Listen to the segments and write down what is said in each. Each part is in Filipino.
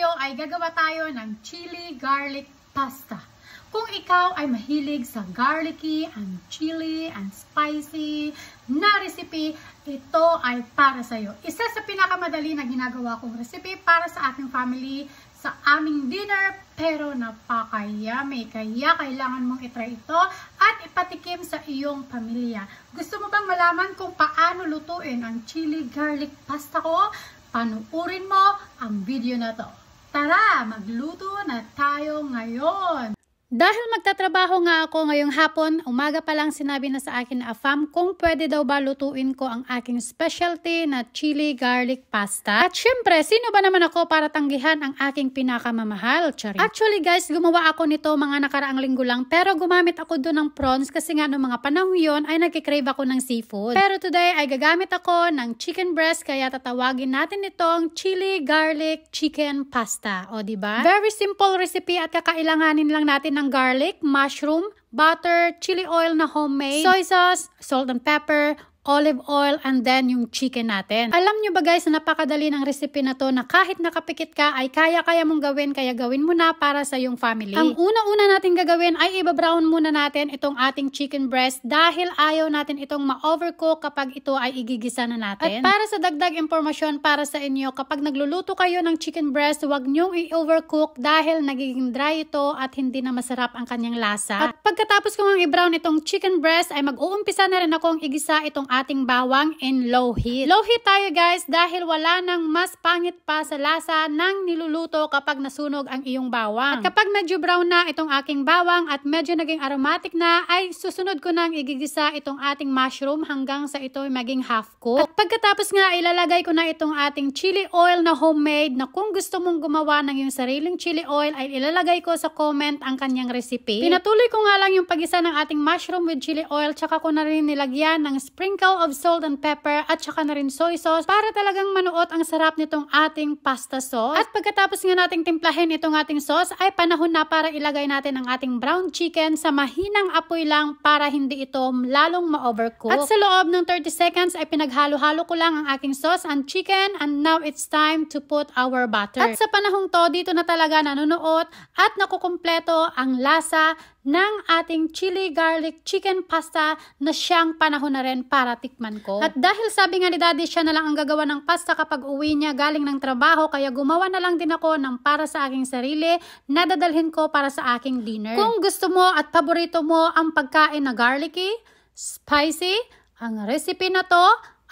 tayo ay gagawa tayo ng chili garlic pasta. Kung ikaw ay mahilig sa garlicky and chili and spicy na recipe, ito ay para sa iyo. Isa sa pinakamadali na ginagawa kong recipe para sa ating family sa aming dinner, pero napaka-yummy. Kaya kailangan mong itry ito at ipatikim sa iyong pamilya. Gusto mo bang malaman kung paano lutuin ang chili garlic pasta ko? Panuurin mo ang video na to. Tara, magluto na tayo ngayon! Dahil magtatrabaho nga ako ngayong hapon, umaga pa lang sinabi na sa akin na Afam kung pwede daw ba lutuin ko ang aking specialty na chili garlic pasta. At syempre, sino ba naman ako para tanggihan ang aking pinakamamahal? Charing. Actually guys, gumawa ako nito mga nakaraang linggo lang, pero gumamit ako doon ng prawns kasi nga noong mga panahon yon ay nagkikrave ako ng seafood. Pero today ay gagamit ako ng chicken breast, kaya tatawagin natin itong chili garlic chicken pasta. O diba? Very simple recipe at kakailanganin lang natin ng garlic, mushroom, butter, chili oil na homemade, soy sauce, salt and pepper, olive oil, and then yung chicken natin. Alam nyo ba guys na napakadali ng recipe na to na kahit nakapikit ka ay kaya mong gawin, kaya gawin mo na para sa yung family. Ang una-una natin gagawin ay i-brown muna natin itong ating chicken breast dahil ayaw natin itong ma-overcook kapag ito ay igigisa na natin. At para sa dagdag impormasyon para sa inyo, kapag nagluluto kayo ng chicken breast, huwag nyong i-overcook dahil nagiging dry ito at hindi na masarap ang kanyang lasa. At pagkatapos kong i-brown itong chicken breast ay mag-uumpisa na rin akong igisa itong ating bawang in low heat. Low heat tayo guys dahil wala nang mas pangit pa sa lasa ng niluluto kapag nasunog ang iyong bawang. At kapag medyo brown na itong aking bawang at medyo naging aromatic na, ay susunod ko nang igigisa itong ating mushroom hanggang sa ito maging half cook. At pagkatapos nga ilalagay ko na itong ating chili oil na homemade, na kung gusto mong gumawa ng iyong sariling chili oil ay ilalagay ko sa comment ang kanyang recipe. Pinatuloy ko nga lang yung pagisa ng ating mushroom with chili oil, tsaka ko na rin nilagyan ng sprinkle of salt and pepper at saka na rin soy sauce para talagang manuot ang sarap nitong ating pasta sauce. At pagkatapos nga nating timplahin itong ating sauce ay panahon na para ilagay natin ang ating brown chicken sa mahinang apoy lang para hindi ito lalong ma-overcook. At sa loob ng 30 seconds ay pinaghalo-halo ko lang ang aking sauce and chicken, and now it's time to put our butter. At sa panahong to, dito na talaga nanunuot at nakukumpleto ang lasa ng ating chili garlic chicken pasta na siyang panahon na rin para tikman ko. At dahil sabi nga ni Daddy, siya na lang ang gagawa ng pasta kapag uwi niya galing ng trabaho, kaya gumawa na lang din ako ng para sa aking sarili na dadalhin ko para sa aking dinner. Kung gusto mo at paborito mo ang pagkain na garlicky, spicy, ang recipe na to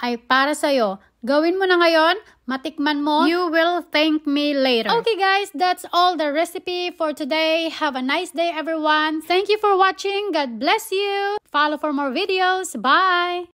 ay para sa'yo. Gawin mo na ngayon, matikman mo, you will thank me later. Okay guys, that's all the recipe for today. Have a nice day everyone. Thank you for watching. God bless you. Follow for more videos. Bye!